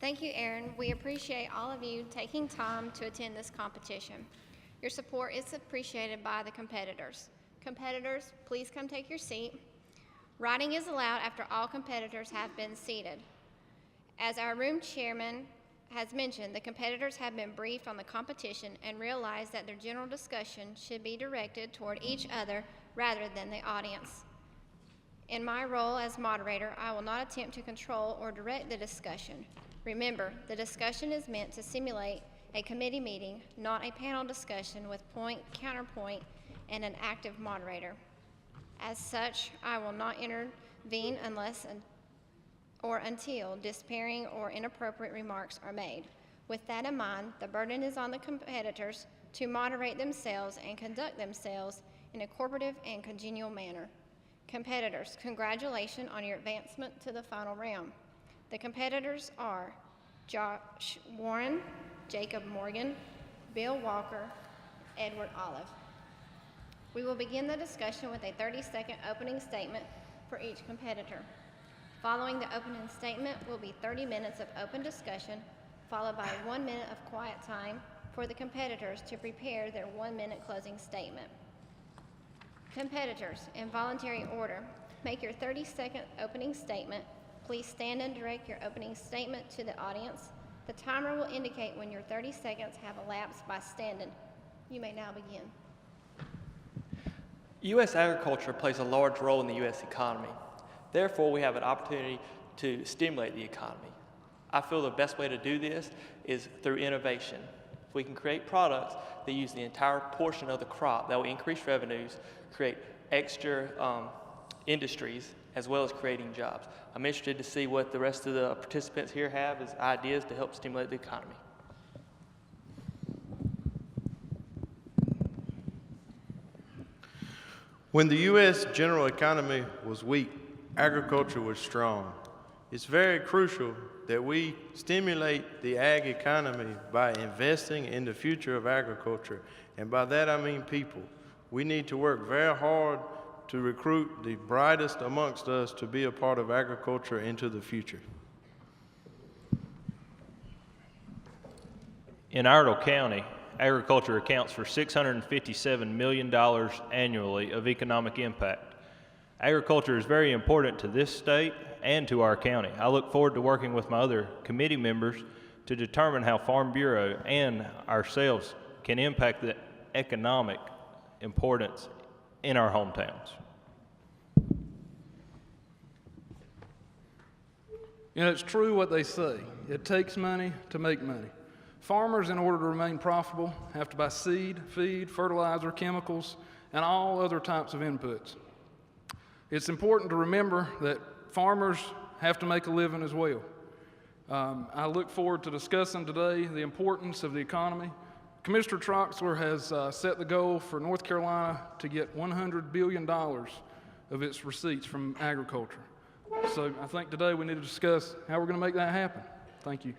Thank you, Aaron. We appreciate all of you taking time to attend this competition. Your support is appreciated by the competitors. Competitors, please come take your seat. Writing is allowed after all competitors have been seated. As our room chairman has mentioned, the competitors have been briefed on the competition and realize that their general discussion should be directed toward each other rather than the audience. In my role as moderator, I will not attempt to control or direct the discussion. Remember, the discussion is meant to simulate a committee meeting, not a panel discussion with point, counterpoint, and an active moderator. As such, I will not intervene unless or until despairing or inappropriate remarks are made. With that in mind, the burden is on the competitors to moderate themselves and conduct themselves in a cooperative and congenial manner. Competitors, congratulations on your advancement to the final round. The competitors are Josh Warren, Jacob Morgan, Bill Walker, Edward Olive. We will begin the discussion with a 30-second opening statement for each competitor. Following the opening statement will be 30 minutes of open discussion, followed by 1 minute of quiet time for the competitors to prepare their 1-minute closing statement. Competitors, in voluntary order, make your 30-second opening statement. Please stand and direct your opening statement to the audience. The timer will indicate when your 30 seconds have elapsed by standing. You may now begin. U.S. agriculture plays a large role in the U.S. economy. Therefore, we have an opportunity to stimulate the economy. I feel the best way to do this is through innovation. If we can create products that use the entire portion of the crop, that will increase revenues, create extra industries, as well as creating jobs. I'm interested to see what the rest of the participants here have as ideas to help stimulate the economy. When the U.S. general economy was weak, agriculture was strong. It's very crucial that we stimulate the ag economy by investing in the future of agriculture. And by that I mean people. We need to work very hard to recruit the brightest amongst us to be a part of agriculture into the future. In Iredell County, agriculture accounts for $657 million annually of economic impact. Agriculture is very important to this state and to our county. I look forward to working with my other committee members to determine how Farm Bureau and ourselves can impact the economic importance in our hometowns. You know, it's true what they say. It takes money to make money. Farmers, in order to remain profitable, have to buy seed, feed, fertilizer, chemicals, and all other types of inputs. It's important to remember that farmers have to make a living as well. I look forward to discussing today the importance of the economy. Commissioner Troxler has set the goal for North Carolina to get $100 billion of its receipts from agriculture. So I think today we need to discuss how we're going to make that happen. Thank you.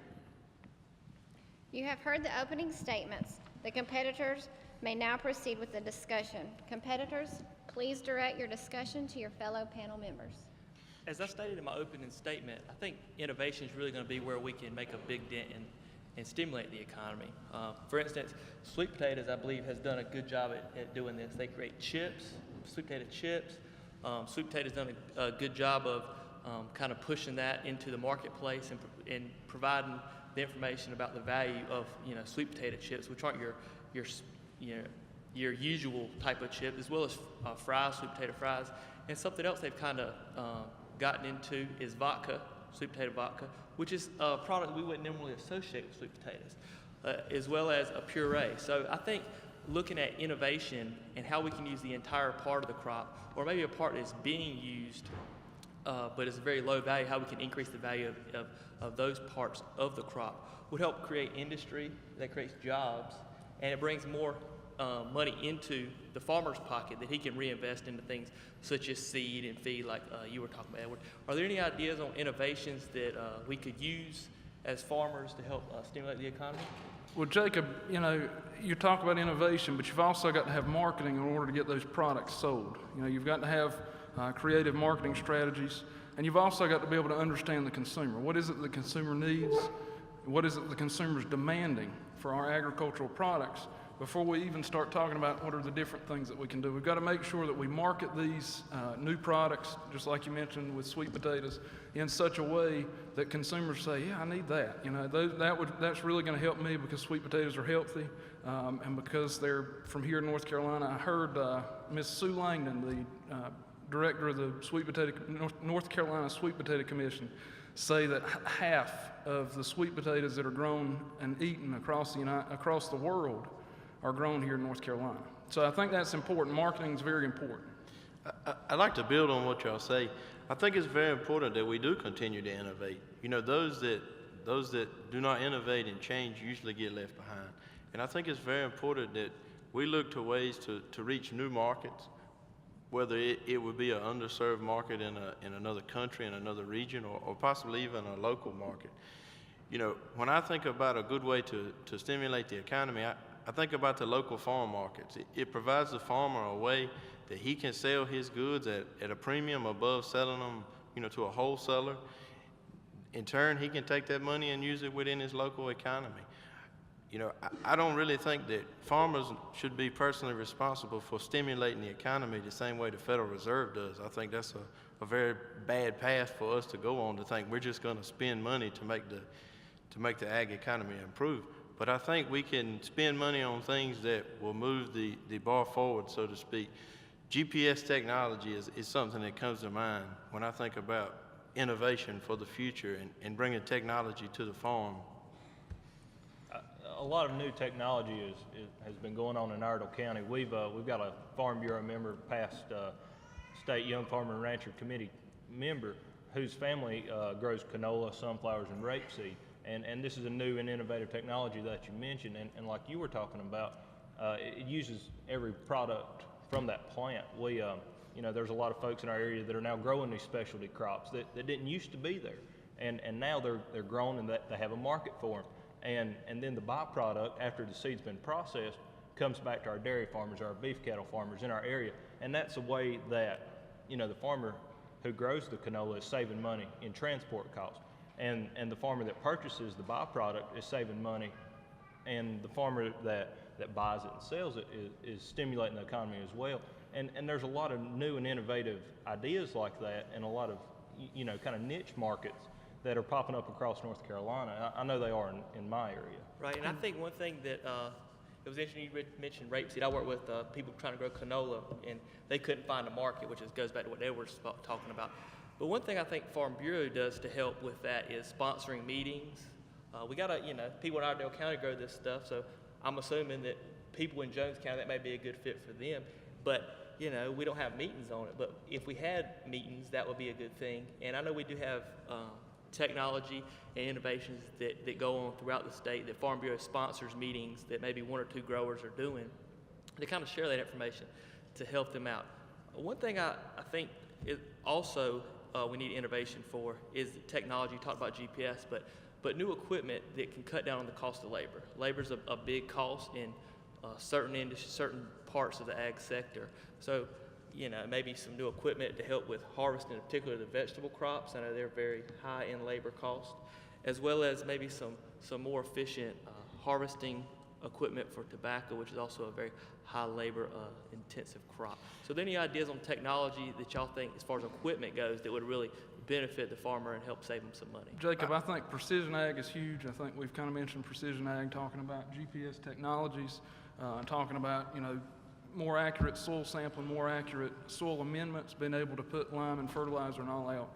You have heard the opening statements. The competitors may now proceed with the discussion. Competitors, please direct your discussion to your fellow panel members. As I stated in my opening statement, I think innovation is really going to be where we can make a big dent and stimulate the economy. For instance, Sweet Potatoes, I believe, has done a good job at doing this. They create chips, sweet potato chips. Sweet Potatoes done a good job of kind of pushing that into the marketplace and providing the information about the value of sweet potato chips, which aren't your usual type of chip, as well as fries, sweet potato fries. And something else they've kind of gotten into is vodka, sweet potato vodka, which is a product we wouldn't normally associate with sweet potatoes, as well as a puree. So I think looking at innovation and how we can use the entire part of the crop, or maybe a part that's being used but it's very low value, how we can increase the value of those parts of the crop would help create industry that creates jobs, and it brings more money into the farmer's pocket that he can reinvest into things such as seed and feed, like you were talking about, Edward. Are there any ideas on innovations that we could use as farmers to help stimulate the economy? Well, Jacob, you talk about innovation, but you've also got to have marketing in order to get those products sold. You've got to have creative marketing strategies, and you've also got to be able to understand the consumer. What is it the consumer needs? What is it the consumer's demanding for our agricultural products before we even start talking about what are the different things that we can do? We've got to make sure that we market these new products, just like you mentioned with sweet potatoes, in such a way that consumers say, yeah, I need that. You know, that's really going to help me because sweet potatoes are healthy and because they're from here in North Carolina. I heard Ms. Sue Langdon, the director of the North Carolina Sweet Potato Commission, say that half of the sweet potatoes that are grown and eaten across the world are grown here in North Carolina. So I think that's important. Marketing is very important. I'd like to build on what y'all say. I think it's very important that we do continue to innovate. You know, those that do not innovate and change usually get left behind. And I think it's very important that we look to ways to reach new markets, whether it would be an underserved market in another country, in another region, or possibly even a local market. You know, when I think about a good way to stimulate the economy, I think about the local farm markets. It provides the farmer a way that he can sell his goods at a premium above selling them, you know, to a wholesaler. In turn, he can take that money and use it within his local economy. You know, I don't really think that farmers should be personally responsible for stimulating the economy the same way the Federal Reserve does. I think that's a very bad path for us to go on, to think we're just going to spend money to make the ag economy improve. But I think we can spend money on things that will move the bar forward, so to speak. GPS technology is something that comes to mind when I think about innovation for the future and bringing technology to the farm. A lot of new technology has been going on in Iredell County. We've got a Farm Bureau member, past state Young Farmer and Rancher Committee member, whose family grows canola, sunflowers, and rapeseed. And this is a new and innovative technology that you mentioned. And like you were talking about, it uses every product from that plant. You know, there's a lot of folks in our area that are now growing these specialty crops that didn't used to be there. And now they're grown and they have a market for them. And then the byproduct, after the seed's been processed, comes back to our dairy farmers, our beef cattle farmers in our area. And that's a way that, you know, the farmer who grows the canola is saving money in transport costs. And the farmer that purchases the byproduct is saving money. And the farmer that buys it and sells it is stimulating the economy as well. And there's a lot of new and innovative ideas like that, and a lot of, you know, kind of niche markets that are popping up across North Carolina. I know they are in my area. Right, and I think one thing that it was interesting you mentioned rapeseed. I work with people trying to grow canola, and they couldn't find a market, which goes back to what Edward's talking about. But one thing I think Farm Bureau does to help with that is sponsoring meetings. We got to, you know, people in Iredell County grow this stuff, so I'm assuming that people in Jones County, that may be a good fit for them. But, you know, we don't have meetings on it. But if we had meetings, that would be a good thing. And I know we do have technology and innovations that go on throughout the state that Farm Bureau sponsors meetings that maybe one or two growers are doing to kind of share that information to help them out. One thing I think is also we need innovation for is technology. You talked about GPS, but new equipment that can cut down on the cost of labor. Labor's a big cost in certain industries, certain parts of the ag sector. So, you know, maybe some new equipment to help with harvesting, in particular the vegetable crops. I know they're very high in labor cost, as well as maybe some more efficient harvesting equipment for tobacco, which is also a very high labor intensive crop. So are there any ideas on technology that y'all think, as far as equipment goes, that would really benefit the farmer and help save them some money? Jacob, I think precision ag is huge. I think we've kind of mentioned precision ag, talking about GPS technologies, talking about, you know, more accurate soil sampling, more accurate soil amendments, being able to put lime and fertilizer and all out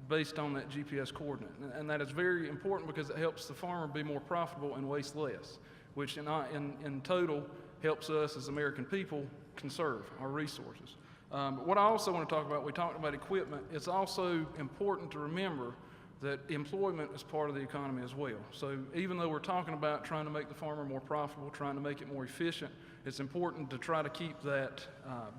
based on that GPS coordinate. And that is very important because it helps the farmer be more profitable and waste less, which in total helps us as American people conserve our resources. But what I also want to talk about, we talked about equipment. It's also important to remember that employment is part of the economy as well. So even though we're talking about trying to make the farmer more profitable, trying to make it more efficient, it's important to try to keep that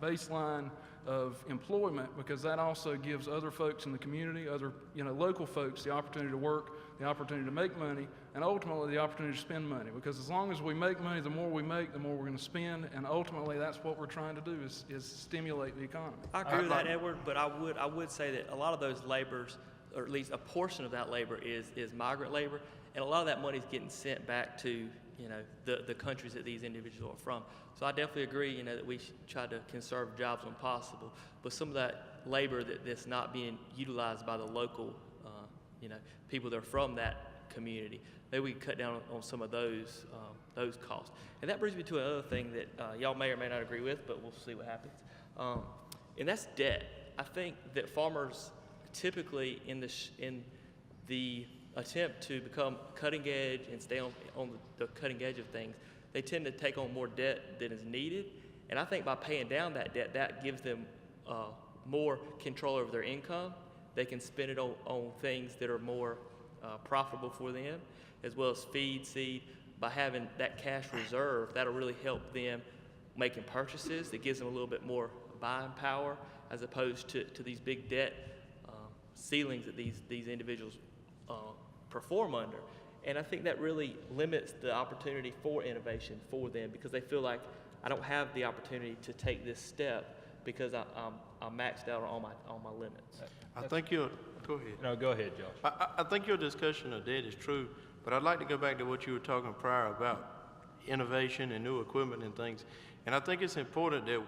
baseline of employment, because that also gives other folks in the community, other, you know, local folks, the opportunity to work, the opportunity to make money, and ultimately the opportunity to spend money. Because as long as we make money, the more we make, the more we're going to spend, and ultimately that's what we're trying to do is stimulate the economy. I agree with that, Edward, but I would say that a lot of those laborers, or at least a portion of that labor is migrant labor, and a lot of that money is getting sent back to, you know, the countries that these individuals are from. So I definitely agree, you know, that we should try to conserve jobs when possible, but some of that labor that's not being utilized by the local, you know, people that are from that community, maybe we can cut down on some of those costs. And that brings me to another thing that y'all may or may not agree with, but we'll see what happens. And that's debt. I think that farmers typically in the attempt to become cutting edge and stay on the cutting edge of things, they tend to take on more debt than is needed. And I think by paying down that debt, that gives them more control over their income. They can spend it on things that are more profitable for them, as well as feed, seed. By having that cash reserve, that'll really help them making purchases. It gives them a little bit more buying power, as opposed to these big debt ceilings that these individuals perform under. And I think that really limits the opportunity for innovation for them, because they feel like, I don't have the opportunity to take this step because I'm maxed out on my limits. I think you'll, go ahead. No, go ahead, Josh. I think your discussion of debt is true, but I'd like to go back to what you were talking prior about innovation and new equipment and things. And I think it's important that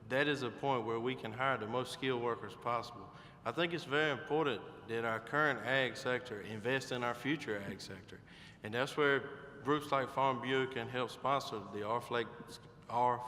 that is a point where we can hire the most skilled workers possible. I think it's very important that our current ag sector invest in our future ag sector. And that's where groups like Farm Bureau can help sponsor the R.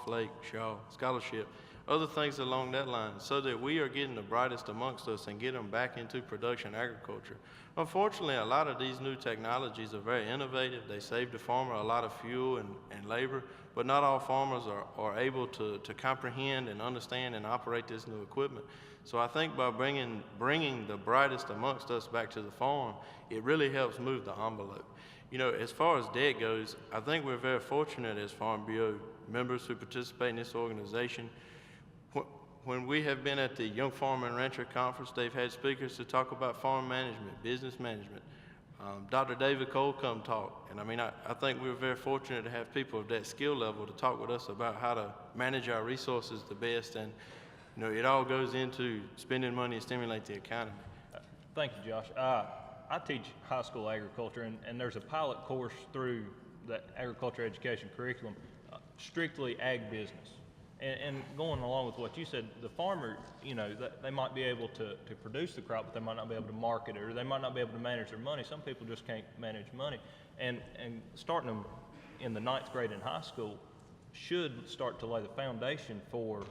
Flake Shaw Scholarship, other things along that line, so that we are getting the brightest amongst us and get them back into production agriculture. Unfortunately, a lot of these new technologies are very innovative. They save the farmer a lot of fuel and labor, but not all farmers are able to comprehend and understand and operate this new equipment. So I think by bringing the brightest amongst us back to the farm, it really helps move the envelope. You know, as far as debt goes, I think we're very fortunate as Farm Bureau members who participate in this organization. When we have been at the Young Farmer and Rancher Conference, they've had speakers to talk about farm management, business management. Dr. David Cole come talk. And I mean, I think we're very fortunate to have people of that skill level to talk with us about how to manage our resources the best. And, you know, it all goes into spending money and stimulate the economy. Thank you, Josh. I teach high school agriculture, and there's a pilot course through the agriculture education curriculum, strictly ag business. And going along with what you said, the farmer, you know, they might be able to produce the crop, but they might not be able to market it, or they might not be able to manage their money. Some people just can't manage money. And starting them in the 9th grade in high school should start to lay the foundation for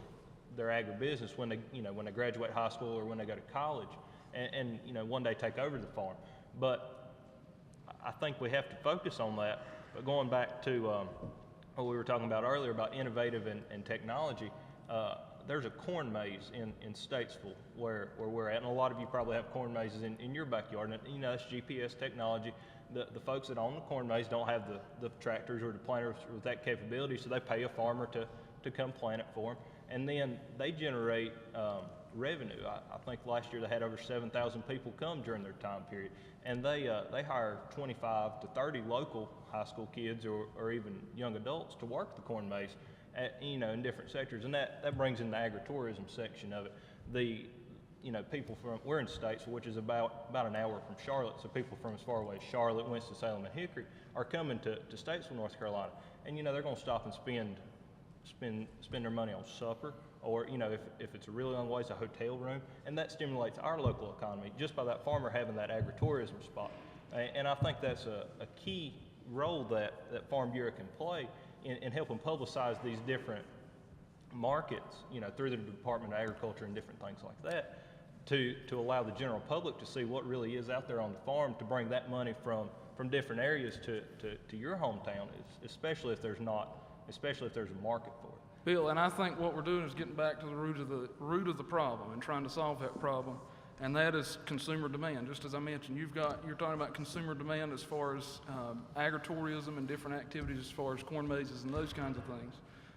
their agribusiness when they graduate high school or when they go to college, and you know, one day take over the farm. But I think we have to focus on that. But going back to what we were talking about earlier about innovative and technology, there's a corn maze in Statesville where we're at, and a lot of you probably have corn mazes in your backyard, and you know, it's GPS technology. The folks that own the corn maze don't have the tractors or the planters with that capability, so they pay a farmer to come plant it for them, and then they generate revenue. I think last year they had over 7,000 people come during their time period, and they hire 25 to 30 local high school kids or even young adults to work the corn maze, in different sectors, and that brings in the agritourism section of it. People we're in Statesville, which is about an hour from Charlotte, so people from as far away as Charlotte, Winston-Salem, and Hickory are coming to Statesville, North Carolina, and they're going to stop and spend their money on supper, or if it's a really long ways, a hotel room, and that stimulates our local economy just by that farmer having that agritourism spot. And I think that's a key role that Farm Bureau can play in helping publicize these different markets, through the Department of Agriculture and different things like that, to allow the general public to see what really is out there on the farm, to bring that money from different areas to your hometown, especially if there's a market for it. Bill, and I think what we're doing is getting back to the root of the problem and trying to solve that problem, and that is consumer demand. Just as I mentioned, you're talking about consumer demand as far as agritourism and different activities as far as corn mazes and those kinds of things.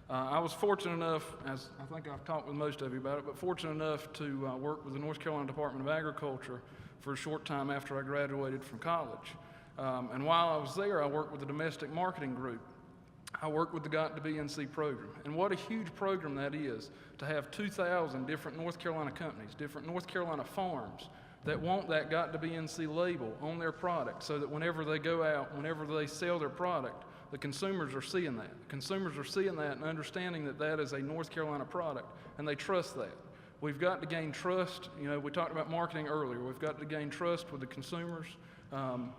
I was fortunate enough, as I think I've talked with most of you about it, but fortunate enough to work with the North Carolina Department of Agriculture for a short time after I graduated from college. And while I was there, I worked with the domestic marketing group. I worked with the Got to BNC program. And what a huge program that is, to have 2,000 different North Carolina companies, different North Carolina farms, that want that got to be NC label on their product so that whenever they go out, whenever they sell their product, the consumers are seeing that. Consumers are seeing that and understanding that that is a North Carolina product, and they trust that. We've got to gain trust. You know, we talked about marketing earlier. We've got to gain trust with the consumers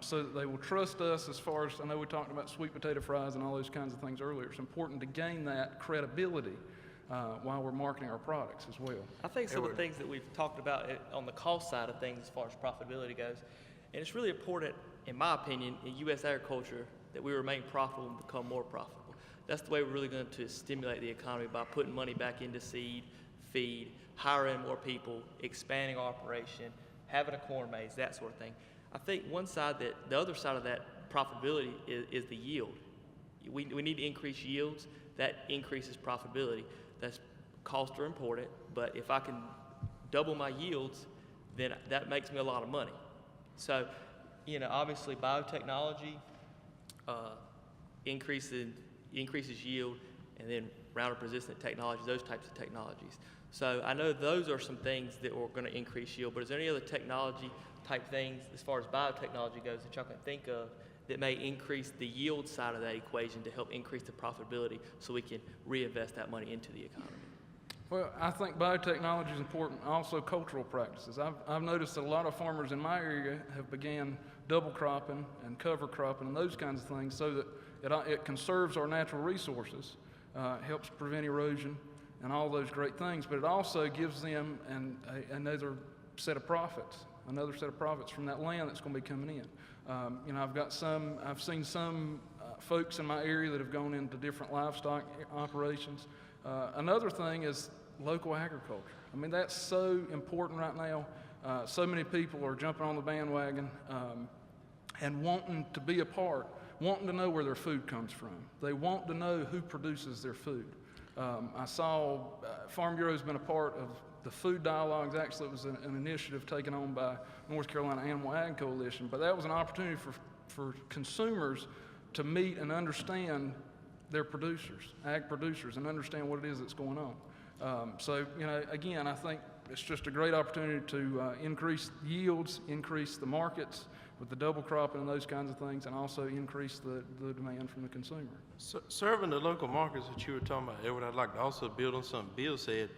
so that they will trust us as far as, I know we talked about sweet potato fries and all those kinds of things earlier. It's important to gain that credibility while we're marketing our products as well. I think some of the things that we've talked about on the cost side of things as far as profitability goes, and it's really important, in my opinion, in U.S. agriculture that we remain profitable and become more profitable. That's the way we're really going to stimulate the economy, by putting money back into seed, feed, hiring more people, expanding our operation, having a corn maze, that sort of thing. I think the other side of that profitability is the yield. We need to increase yields. That increases profitability. Costs are important, but if I can double my yields, then that makes me a lot of money. So, you know, obviously biotechnology increases yield, and then Roundup resistant technologies, those types of technologies. So I know those are some things that are going to increase yield, but is there any other technology type things as far as biotechnology goes that y'all can think of that may increase the yield side of that equation to help increase the profitability so we can reinvest that money into the economy? Well, I think biotechnology is important. Also, cultural practices. I've noticed that a lot of farmers in my area have began double cropping and cover cropping and those kinds of things so that it conserves our natural resources, helps prevent erosion and all those great things, but it also gives them another set of profits from that land that's going to be coming in. You know, I've seen some folks in my area that have gone into different livestock operations. Another thing is local agriculture. I mean, that's so important right now. So many people are jumping on the bandwagon and wanting to be a part, wanting to know where their food comes from. They want to know who produces their food. I saw Farm Bureau has been a part of the Food Dialogues. Actually, it was an initiative taken on by North Carolina Animal Ag Coalition, but that was an opportunity for consumers to meet and understand their producers, ag producers, and understand what it is that's going on. So, you know, again, I think it's just a great opportunity to increase yields, increase the markets with the double cropping and those kinds of things, and also increase the demand from the consumer. Serving the local markets that you were talking about, Edward, I'd like to also build on something Bill said.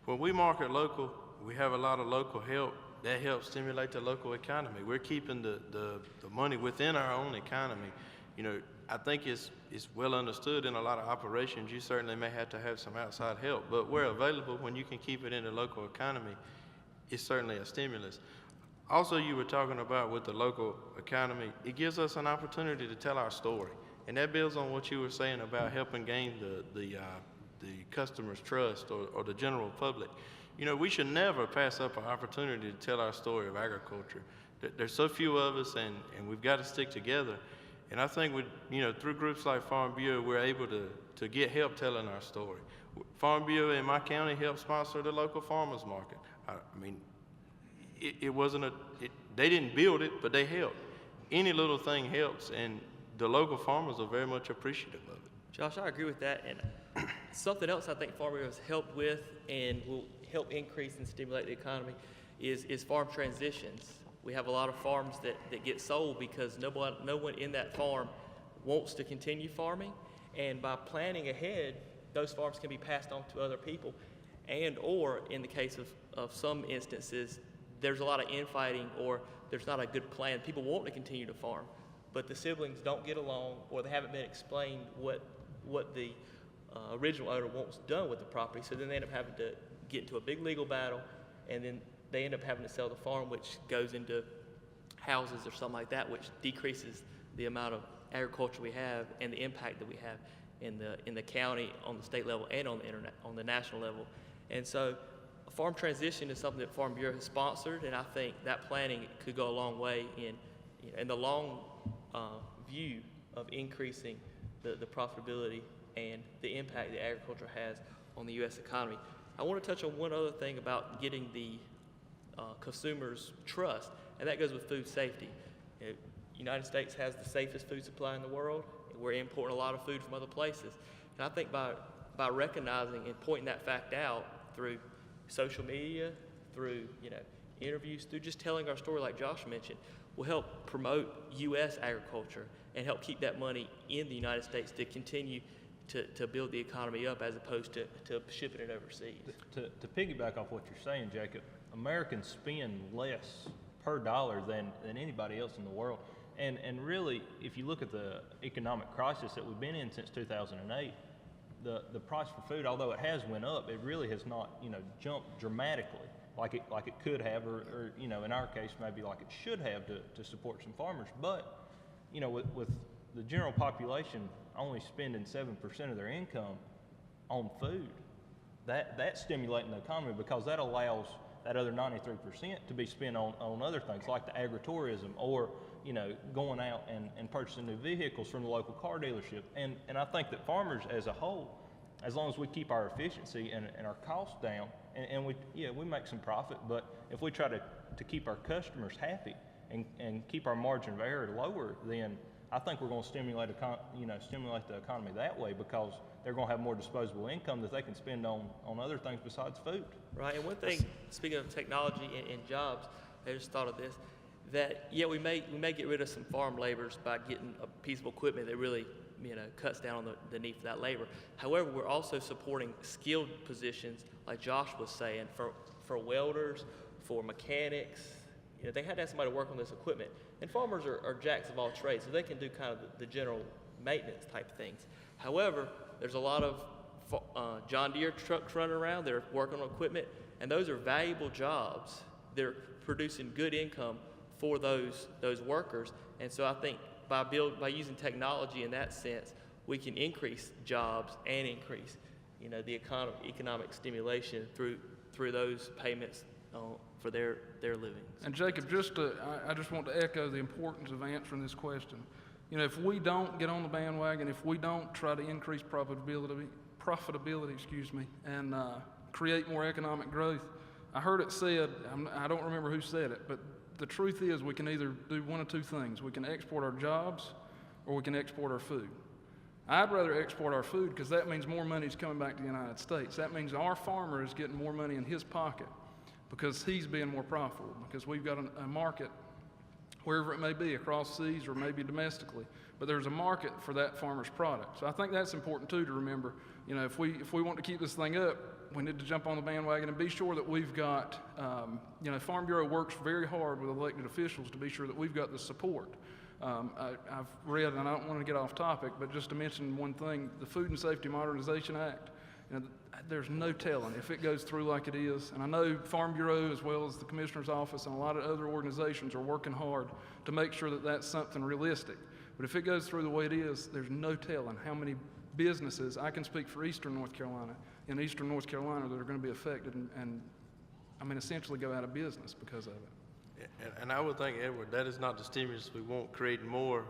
When we market local, we have a lot of local help. That helps stimulate the local economy. We're keeping the money within our own economy. You know, I think it's well understood in a lot of operations, you certainly may have to have some outside help, but where available, when you can keep it in the local economy, it's certainly a stimulus. Also, you were talking about with the local economy, it gives us an opportunity to tell our story. And that builds on what you were saying about helping gain the customer's trust or the general public. You know, we should never pass up an opportunity to tell our story of agriculture. There's so few of us, and we've got to stick together. And I think through groups like Farm Bureau, we're able to get help telling our story. Farm Bureau in my county helped sponsor the local farmers market. I mean, it wasn't they didn't build it, but they helped. Any little thing helps, and the local farmers are very much appreciative of it. Josh, I agree with that. And something else I think Farm Bureau has helped with and will help increase and stimulate the economy is farm transitions. We have a lot of farms that get sold because no one in that farm wants to continue farming. And by planning ahead, those farms can be passed on to other people. Or in the case of some instances, there's a lot of infighting or there's not a good plan. People want to continue to farm, but the siblings don't get along, or they haven't been explained what the original owner wants done with the property. So then they end up having to get into a big legal battle, and then they end up having to sell the farm, which goes into houses or something like that, which decreases the amount of agriculture we have and the impact that we have in the county, on the state level, and on the national level. And so a farm transition is something that Farm Bureau has sponsored, and I think that planning could go a long way in the long view of increasing the profitability and the impact that agriculture has on the U.S. economy. I want to touch on one other thing about getting the consumers' trust, and that goes with food safety. The United States has the safest food supply in the world. We're importing a lot of food from other places. And I think by recognizing and pointing that fact out through social media, through interviews, through just telling our story like Josh mentioned, will help promote U.S. agriculture and help keep that money in the United States to continue to build the economy up as opposed to shipping it overseas. To piggyback off what you're saying, Jacob, Americans spend less per dollar than anybody else in the world. And really, if you look at the economic crisis that we've been in since 2008, the price for food, although it has went up, it really has not, jumped dramatically like it could have, or in our case, maybe like it should have to support some farmers. But, with the general population only spending 7% of their income on food, that's stimulating the economy, because that allows that other 93% to be spent on other things like the agritourism, or going out and purchasing new vehicles from the local car dealership. And I think that farmers as a whole, as long as we keep our efficiency and our costs down, and we make some profit, but if we try to keep our customers happy and keep our margin of error lower, then I think we're going to stimulate the economy that way, because they're going to have more disposable income that they can spend on other things besides food. Right, and one thing, speaking of technology and jobs, I just thought of this, that we may get rid of some farm laborers by getting a piece of equipment that really cuts down on the need for that labor. However, we're also supporting skilled positions, like Josh was saying, for welders, for mechanics. They had to have somebody to work on this equipment. And farmers are jacks of all trades, so they can do kind of the general maintenance type things. However, there's a lot of John Deere trucks running around. They're working on equipment, and those are valuable jobs. They're producing good income for those workers. And so I think by using technology in that sense, we can increase jobs and increase the economic stimulation through those payments for their livings. And Jacob, I just want to echo the importance of answering this question. If we don't get on the bandwagon, if we don't try to increase profitability, and create more economic growth, I heard it said, I don't remember who said it, but the truth is we can either do one of two things. We can export our jobs, or we can export our food. I'd rather export our food, because that means more money is coming back to the United States. That means our farmer is getting more money in his pocket, because he's being more profitable, because we've got a market wherever it may be, across seas or maybe domestically, but there's a market for that farmer's product. So I think that's important too to remember. If we want to keep this thing up, we need to jump on the bandwagon and be sure that we've got, Farm Bureau works very hard with elected officials to be sure that we've got the support. I've read, and I don't want to get off topic, but just to mention one thing, the Food and Safety Modernization Act, there's no telling if it goes through like it is. And I know Farm Bureau, as well as the Commissioner's Office and a lot of other organizations, are working hard to make sure that that's something realistic. But if it goes through the way it is, there's no telling how many businesses, I can speak for Eastern North Carolina, that are going to be affected and essentially go out of business because of it. And I would think, Edward, that is not the stimulus we want, creating more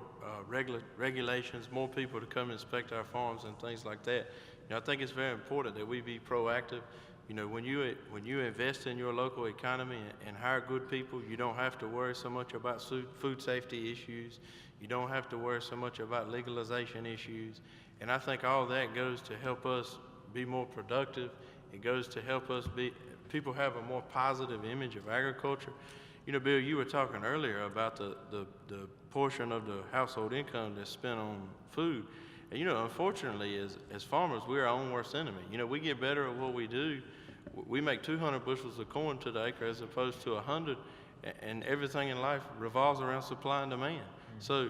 regulations, more people to come inspect our farms and things like that. I think it's very important that we be proactive. When you invest in your local economy and hire good people, you don't have to worry so much about food safety issues. You don't have to worry so much about legalization issues. And I think all that goes to help us be more productive. It goes to help us people have a more positive image of agriculture. Bill, you were talking earlier about the portion of the household income that's spent on food. And, unfortunately, as farmers, we're our own worst enemy. We get better at what we do. We make 200 bushels of corn to the acre as opposed to 100, and everything in life revolves around supply and demand. So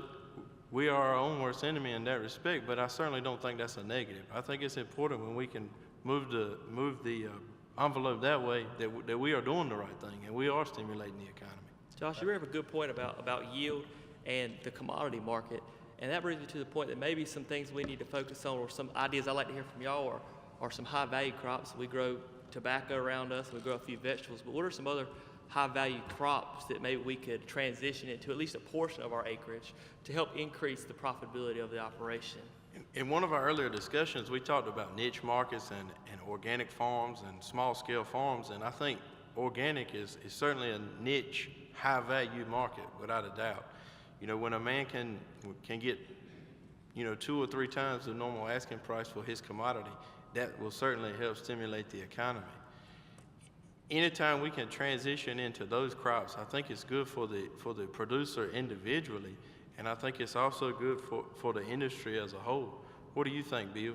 we are our own worst enemy in that respect, but I certainly don't think that's a negative. I think it's important when we can move the envelope that way, that we are doing the right thing and we are stimulating the economy. Josh, you have a good point about yield and the commodity market. And that brings me to the point that maybe some things we need to focus on, or some ideas I'd like to hear from y'all, are some high-value crops. We grow tobacco around us, we grow a few vegetables, but what are some other high-value crops that maybe we could transition into at least a portion of our acreage to help increase the profitability of the operation? In one of our earlier discussions, we talked about niche markets and organic farms and small-scale farms, and I think organic is certainly a niche, high-value market, without a doubt. When a man can get, 2 or 3 times the normal asking price for his commodity, that will certainly help stimulate the economy. anytime we can transition into those crops, I think it's good for the producer individually, and I think it's also good for the industry as a whole. What do you think, Bill?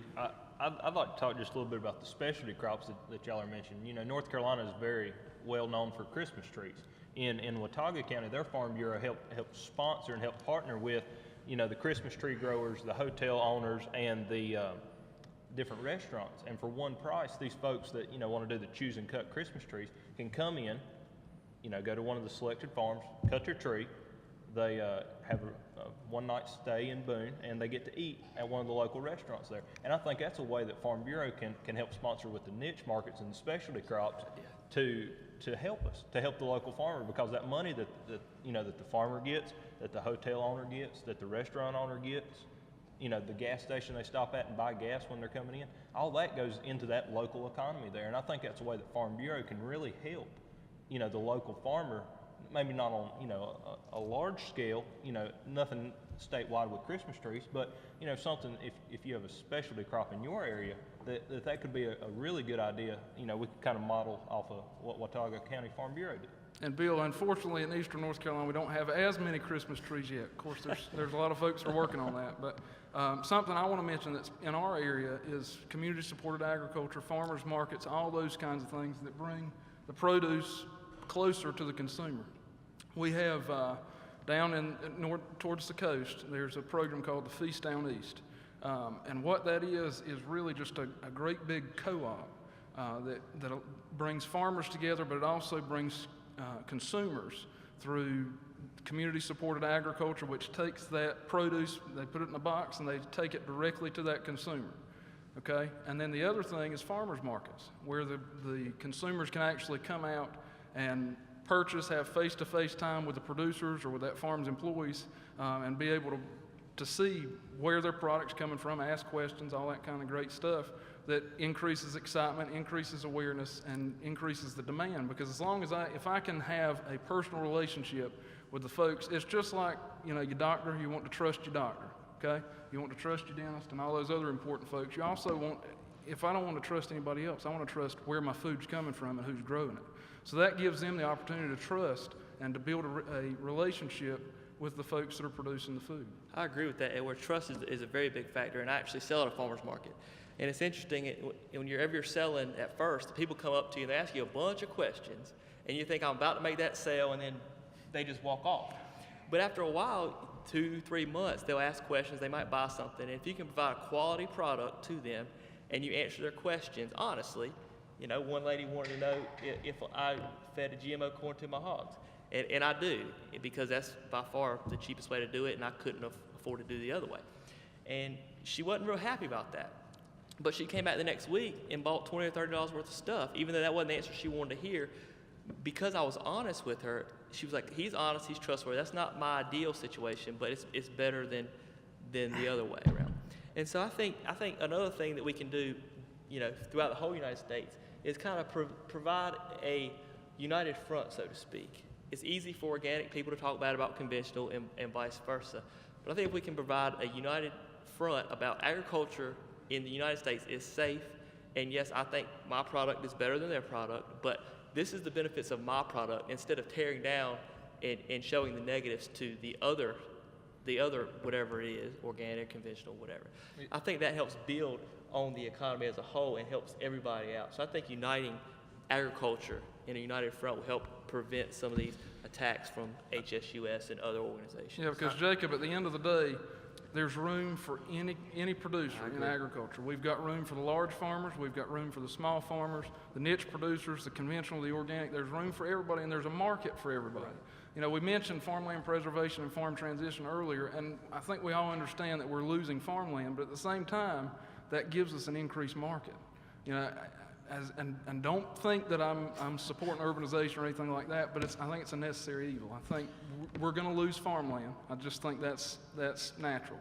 I'd like to talk just a little bit about the specialty crops that y'all are mentioning. You know, North Carolina is very well known for Christmas trees. In Watauga County, their Farm Bureau helped sponsor and help partner with, you know, the Christmas tree growers, the hotel owners, and the different restaurants. And for one price, these folks that, you know, want to do the choose and cut Christmas trees can come in, you know, go to one of the selected farms, cut their tree. They have a one-night stay in Boone, and they get to eat at one of the local restaurants there. And I think that's a way that Farm Bureau can help sponsor with the niche markets and the specialty crops to help us, to help the local farmer, because that money that you know, that the farmer gets, that the hotel owner gets, that the restaurant owner gets, you know, the gas station they stop at and buy gas when they're coming in, all that goes into that local economy there. And I think that's a way that Farm Bureau can really help, you know, the local farmer. Maybe not on, you know, a large scale, you know, nothing statewide with Christmas trees, but, you know, something, if you have a specialty crop in your area, that could be a really good idea. You know, we could kind of model off of what Watauga County Farm Bureau did. And Bill, unfortunately in eastern North Carolina, we don't have as many Christmas trees yet. Of course, there's a lot of folks that are working on that. But something I want to mention that's in our area is community-supported agriculture, farmers markets, all those kinds of things that bring the produce closer to the consumer. We have down in north towards the coast, there's a program called the Feast Down East. And what that is really just a great big co-op that brings farmers together, but it also brings consumers through community-supported agriculture, which takes that produce, they put it in a box, and they take it directly to that consumer. Okay? And then the other thing is farmers markets, where the consumers can actually come out and purchase, have face-to-face time with the producers or with that farm's employees, and be able to see where their product's coming from, ask questions, all that kind of great stuff that increases excitement, increases awareness, and increases the demand. Because as long as if I can have a personal relationship with the folks, it's just like, you know, your doctor, you want to trust your doctor, okay? You want to trust your dentist and all those other important folks. You also want, if I don't want to trust anybody else, I want to trust where my food's coming from and who's growing it. So that gives them the opportunity to trust and to build a relationship with the folks that are producing the food. I agree with that, Edward. Trust is a very big factor, and I actually sell at a farmer's market. And it's interesting, when you're selling at first, people come up to you and they ask you a bunch of questions, and you think, I'm about to make that sale, and then they just walk off. But after a while, 2-3 months, they'll ask questions, they might buy something, and if you can provide a quality product to them and you answer their questions honestly, you know, one lady wanted to know if I fed a GMO corn to my hogs. And I do, because that's by far the cheapest way to do it, and I couldn't afford to do the other way. And she wasn't real happy about that. But she came back the next week and bought $20 or $30 worth of stuff, even though that wasn't the answer she wanted to hear. Because I was honest with her, she was like, he's honest, he's trustworthy. That's not my ideal situation, but it's better than the other way around. And so I think another thing that we can do, you know, throughout the whole United States is kind of provide a united front, so to speak. It's easy for organic people to talk bad about conventional and vice versa. But I think if we can provide a united front about agriculture in the United States is safe, and yes, I think my product is better than their product, but this is the benefits of my product instead of tearing down and showing the negatives to the other whatever it is, organic, conventional, whatever. I think that helps build on the economy as a whole and helps everybody out. So I think uniting agriculture in a united front will help prevent some of these attacks from HSUS and other organizations. Yeah, because Jacob, at the end of the day, there's room for any producer in agriculture. We've got room for the large farmers, we've got room for the small farmers, the niche producers, the conventional, the organic. There's room for everybody, and there's a market for everybody. Right. You know, we mentioned farmland preservation and farm transition earlier, and I think we all understand that we're losing farmland, but at the same time, that gives us an increased market. You know, and don't think that I'm supporting urbanization or anything like that, but I think it's a necessary evil. I think we're going to lose farmland. I just think that's natural.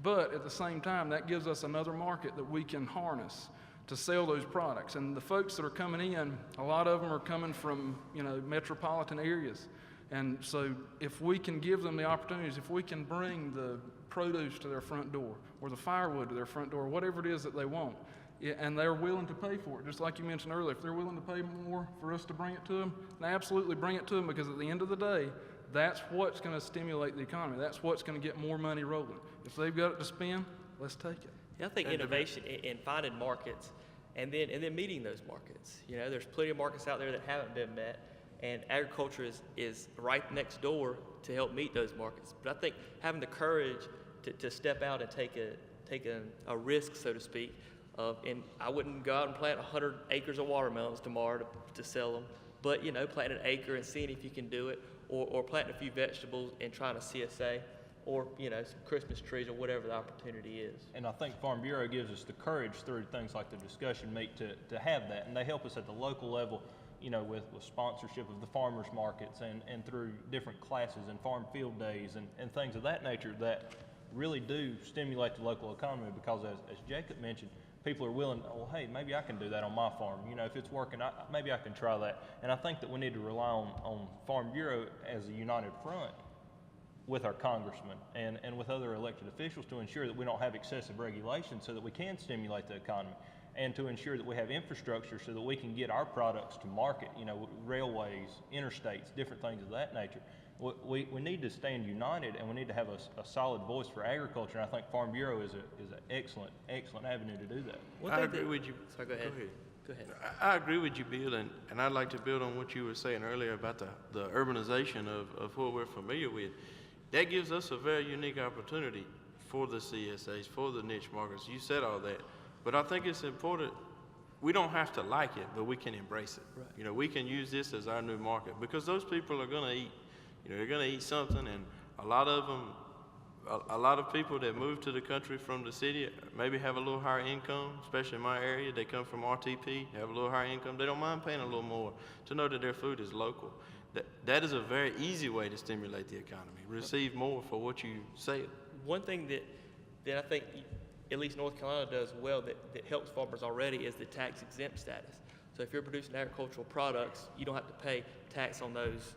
But at the same time, that gives us another market that we can harness to sell those products. And the folks that are coming in, a lot of them are coming from, you know, metropolitan areas. And so if we can give them the opportunities, if we can bring the produce to their front door or the firewood to their front door, whatever it is that they want, Yeah, and they're willing to pay for it, just like you mentioned earlier. If they're willing to pay more for us to bring it to them, then absolutely bring it to them, because at the end of the day, that's what's going to stimulate the economy. That's what's going to get more money rolling. If they've got it to spend, let's take it. Yeah, I think innovation in finding markets and then meeting those markets. You know, there's plenty of markets out there that haven't been met, and agriculture is right next door to help meet those markets. But I think having the courage to step out and take a risk, so to speak, and I wouldn't go out and plant 100 acres of watermelons tomorrow to sell them, but, you know, planting an acre and seeing if you can do it, or planting a few vegetables and trying a CSA, or, you know, some Christmas trees, or whatever the opportunity is. And I think Farm Bureau gives us the courage through things like the discussion meet to have that. And they help us at the local level, you know, with sponsorship of the farmers markets and through different classes and farm field days and things of that nature that really do stimulate the local economy, because as Jacob mentioned, people are willing, well, hey, maybe I can do that on my farm. You know, if it's working, maybe I can try that. And I think that we need to rely on Farm Bureau as a united front with our congressmen and with other elected officials to ensure that we don't have excessive regulation, so that we can stimulate the economy, and to ensure that we have infrastructure so that we can get our products to market, you know, railways, interstates, different things of that nature. We need to stand united, and we need to have a solid voice for agriculture, and I think Farm Bureau is an excellent avenue to do that. I agree with you. Sorry, go ahead. Go ahead. I agree with you, Bill, and I'd like to build on what you were saying earlier about the urbanization of what we're familiar with. That gives us a very unique opportunity for the CSAs, for the niche markets. You said all that, but I think it's important. We don't have to like it, but we can embrace it. Right. You know, we can use this as our new market, because those people are going to eat. You know, they're going to eat something, and a lot of people that move to the country from the city maybe have a little higher income, especially in my area. They come from RTP, have a little higher income. They don't mind paying a little more to know that their food is local. That is a very easy way to stimulate the economy. Receive more for what you sell. One thing that I think at least North Carolina does well that helps farmers already is the tax exempt status. So if you're producing agricultural products, you don't have to pay tax on those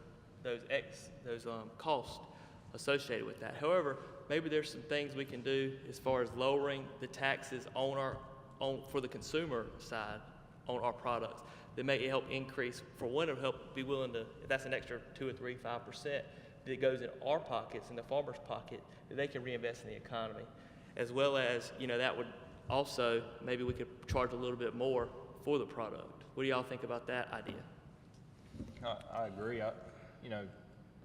costs associated with that. However, maybe there's some things we can do as far as lowering the taxes for the consumer side on our products that may help increase. For one, it'll help be willing to, if that's an extra 2 or 3, 5% that goes in our pockets, in the farmer's pocket, that they can reinvest in the economy. As well as, you know, that would also, maybe we could charge a little bit more for the product. What do y'all think about that idea? I agree. You know,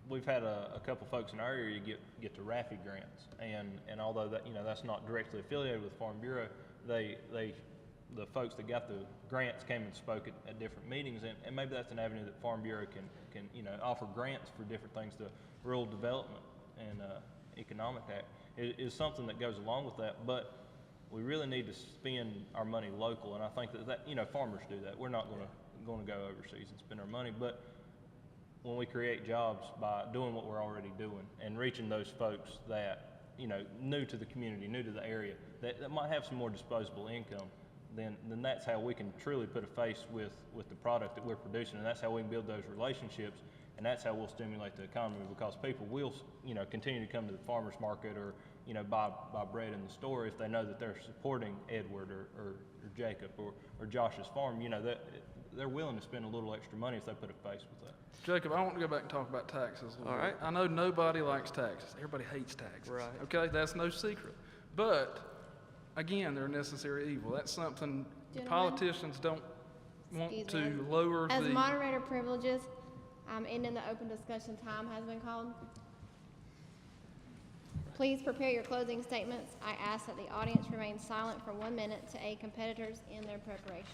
we've had a couple folks in our area get the RAFI grants, and although that, you know, that's not directly affiliated with Farm Bureau, the folks that got the grants came and spoke at different meetings, and maybe that's an avenue that Farm Bureau can you know, offer grants for different things. The Rural Development and Economic Act is something that goes along with that, but we really need to spend our money local, and I think that you know, farmers do that. We're not going to go overseas and spend our money, but when we create jobs by doing what we're already doing and reaching those folks that, you know, new to the community, new to the area, that might have some more disposable income, then that's how we can truly put a face with the product that we're producing, and that's how we can build those relationships, and that's how we'll stimulate the economy, because people will, you know, continue to come to the farmer's market or, you know, buy bread in the store if they know that they're supporting Edward or Jacob or Josh's farm. You know, that they're willing to spend a little extra money if they put a face with that. Jacob, I want to go back and talk about taxes a little All right. bit. I know nobody likes taxes. Everybody hates taxes. Right. Okay, that's no secret. But, again, they're a necessary evil. That's something Gentlemen? politicians don't want Excuse me. to lower As the... moderator privileges, ending the open discussion time has been called. Please prepare your closing statements. I ask that the audience remain silent for 1 minute to aid competitors in their preparation.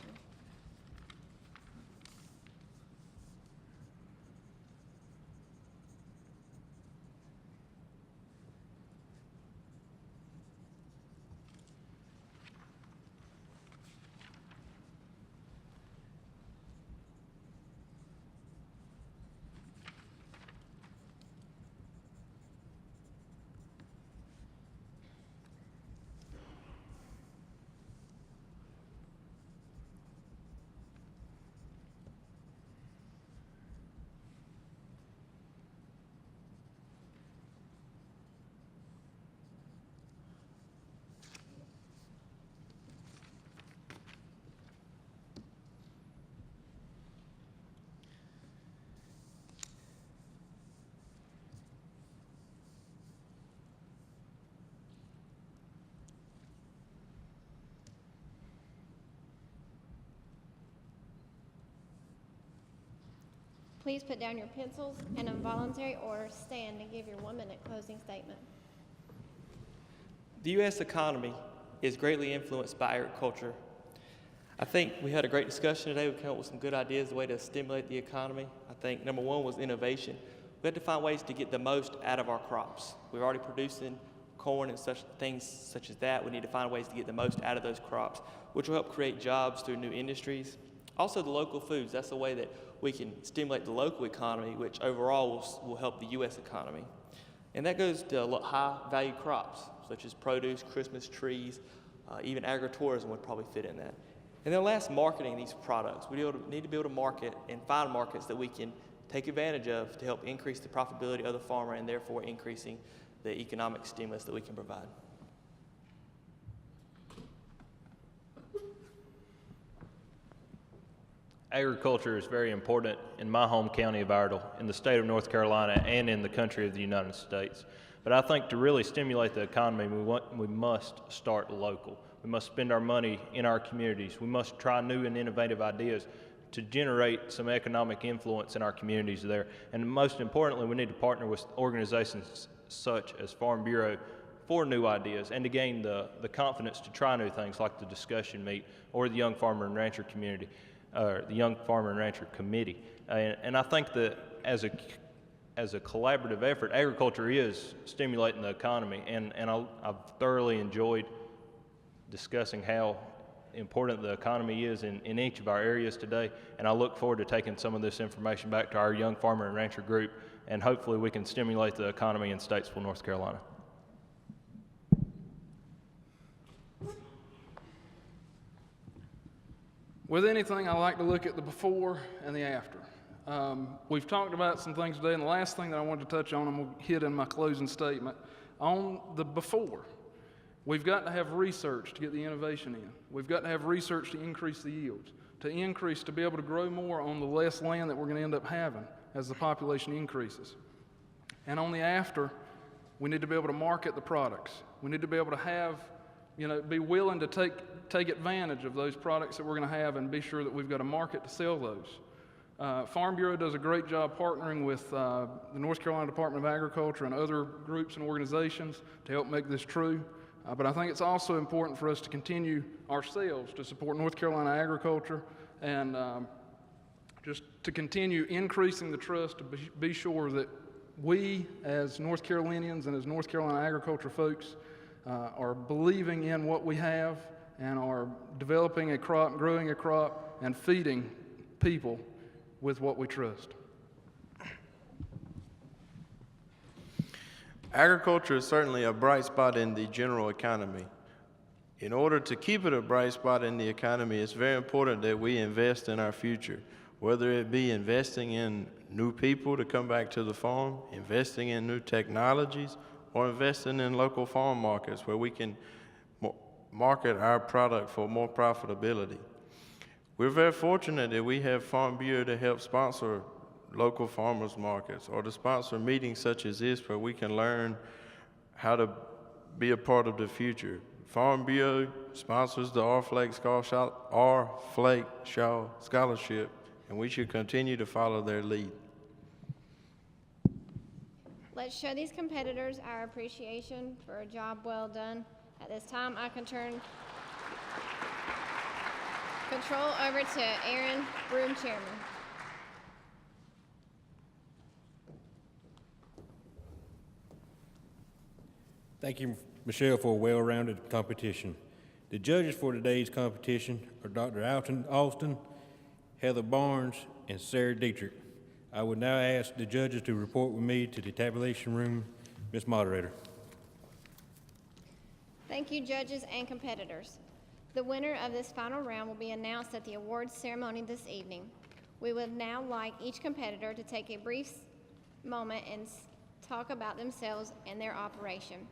please put down your pencils and in voluntary order stand and give your 1-minute closing statement. The U.S. economy is greatly influenced by agriculture. I think we had a great discussion today. We came up with some good ideas, the way to stimulate the economy. I think number one was innovation. We had to find ways to get the most out of our crops. We're already producing corn and such things such as that. We need to find ways to get the most out of those crops, which will help create jobs through new industries. Also, the local foods. That's a way that we can stimulate the local economy, which overall will help the U.S. economy. And that goes to high-value crops, such as produce, Christmas trees, even agritourism would probably fit in that. And then last, marketing these products. We need to be able to market and find markets that we can take advantage of to help increase the profitability of the farmer and therefore increasing the economic stimulus that we can provide. Agriculture is very important in my home county of Iredell, in the state of North Carolina, and in the country of the United States. But I think to really stimulate the economy, we must start local. We must spend our money in our communities. We must try new and innovative ideas to generate some economic influence in our communities there. And most importantly, we need to partner with organizations such as Farm Bureau for new ideas and to gain the confidence to try new things like the discussion meet or the Young Farmer and Rancher community, or the Young Farmer and Rancher Committee. And I think that as a collaborative effort, agriculture is stimulating the economy, and I've thoroughly enjoyed discussing how important the economy is in each of our areas today, and I look forward to taking some of this information back to our Young Farmer and Rancher group, and hopefully we can stimulate the economy in Statesville, North Carolina. With anything, I like to look at the before and the after. We've talked about some things today, and the last thing that I wanted to touch on, and we'll hit in my closing statement, on the before. We've got to have research to get the innovation in. We've got to have research to increase the yields, to be able to grow more on the less land that we're going to end up having as the population increases. And on the after, we need to be able to market the products. We need to be able to have, be willing to take advantage of those products that we're going to have and be sure that we've got a market to sell those. Farm Bureau does a great job partnering with the North Carolina Department of Agriculture and other groups and organizations to help make this true. But I think it's also important for us to continue ourselves to support North Carolina agriculture and just to continue increasing the trust to be sure that we as North Carolinians and as North Carolina agriculture folks are believing in what we have and are developing a crop, growing a crop, and feeding people with what we trust. Agriculture is certainly a bright spot in the general economy. In order to keep it a bright spot in the economy, it's very important that we invest in our future, whether it be investing in new people to come back to the farm, investing in new technologies, or investing in local farm markets where we can market our product for more profitability. We're very fortunate that we have Farm Bureau to help sponsor local farmers markets or to sponsor meetings such as this where we can learn how to be a part of the future. Farm Bureau sponsors the R. Flake Shaw Scholarship, and we should continue to follow their lead. Let's show these competitors our appreciation for a job well done. At this time, I can turn control over to Aaron Broom, Chairman. Thank you, Michelle, for a well-rounded competition. The judges for today's competition are Dr. Alton Austin, Heather Barnes, and Sarah Dietrich. I would now ask the judges to report with me to the tabulation room. Ms. Moderator. Thank you, judges and competitors. The winner of this final round will be announced at the awards ceremony this evening. We would now like each competitor to take a brief moment and talk about themselves and their operation.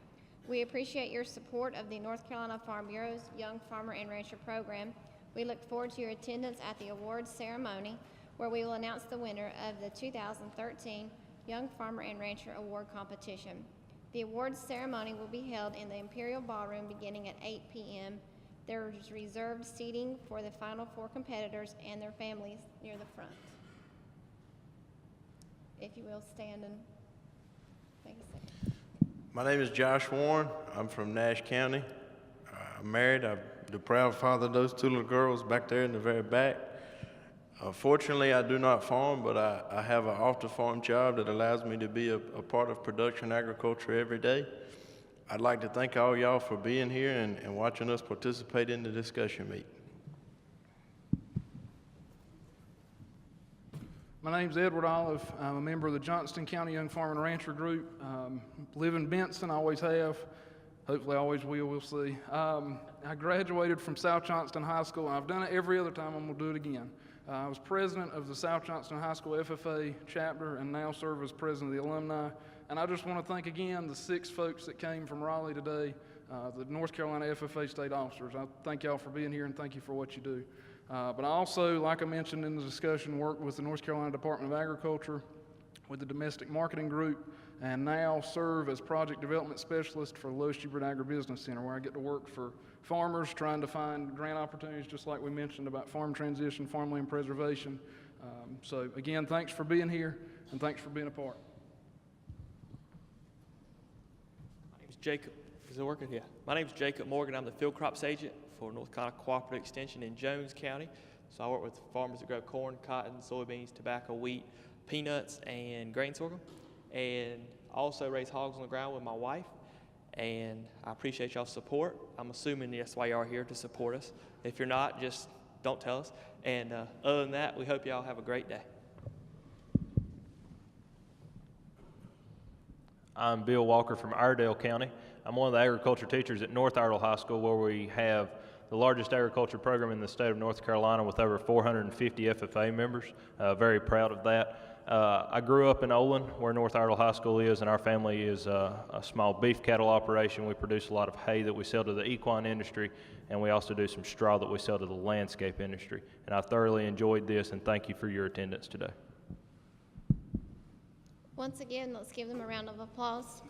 We appreciate your support of the North Carolina Farm Bureau's Young Farmer and Rancher program. We look forward to your attendance at the awards ceremony, where we will announce the winner of the 2013 Young Farmer and Rancher Award Competition. The awards ceremony will be held in the Imperial Ballroom beginning at 8 p.m. There is reserved seating for the final 4 competitors and their families near the front. if you will, stand and make a statement. My name is Josh Warren. I'm from Nash County. I'm married. I'm the proud father of those two little girls back there in the very back. Fortunately, I do not farm, but I have an off-the-farm job that allows me to be a part of production agriculture every day. I'd like to thank all y'all for being here and watching us participate in the discussion meeting. My name's Edward Olive. I'm a member of the Johnston County Young Farmer and Rancher Group. Live in Benson, always have. Hopefully always will, we'll see. I graduated from South Johnston High School, and I've done it every other time. I'm gonna do it again. I was president of the South Johnston High School FFA chapter and now serve as president of the alumni. And I just want to thank again the 6 folks that came from Raleigh today, the North Carolina FFA state officers. I thank y'all for being here and thank you for what you do. But I also, like I mentioned in the discussion, work with the North Carolina Department of Agriculture, with the Domestic Marketing Group, and now serve as Project Development Specialist for the Low Schubert Agribusiness Center, where I get to work for farmers trying to find grant opportunities, just like we mentioned about farm transition, farmland preservation. So again, thanks for being here, and thanks for being a part. My name's Jacob. Is it working? Yeah. My name's Jacob Morgan. I'm the field crops agent for North Carolina Cooperative Extension in Jones County. So I work with farmers that grow corn, cotton, soybeans, tobacco, wheat, peanuts, and grain sorghum. And I also raise hogs on the ground with my wife. And I appreciate y'all's support. I'm assuming that's why y'all are here, to support us. If you're not, just don't tell us. And other than that, we hope y'all have a great day. I'm Bill Walker from Iredell County. I'm one of the agriculture teachers at North Iredell High School, where we have the largest agriculture program in the state of North Carolina with over 450 FFA members. Very proud of that. I grew up in Olin, where North Iredell High School is, and our family is a small beef cattle operation. We produce a lot of hay that we sell to the equine industry, and we also do some straw that we sell to the landscape industry. And I thoroughly enjoyed this, and thank you for your attendance today. Once again, let's give them a round of applause.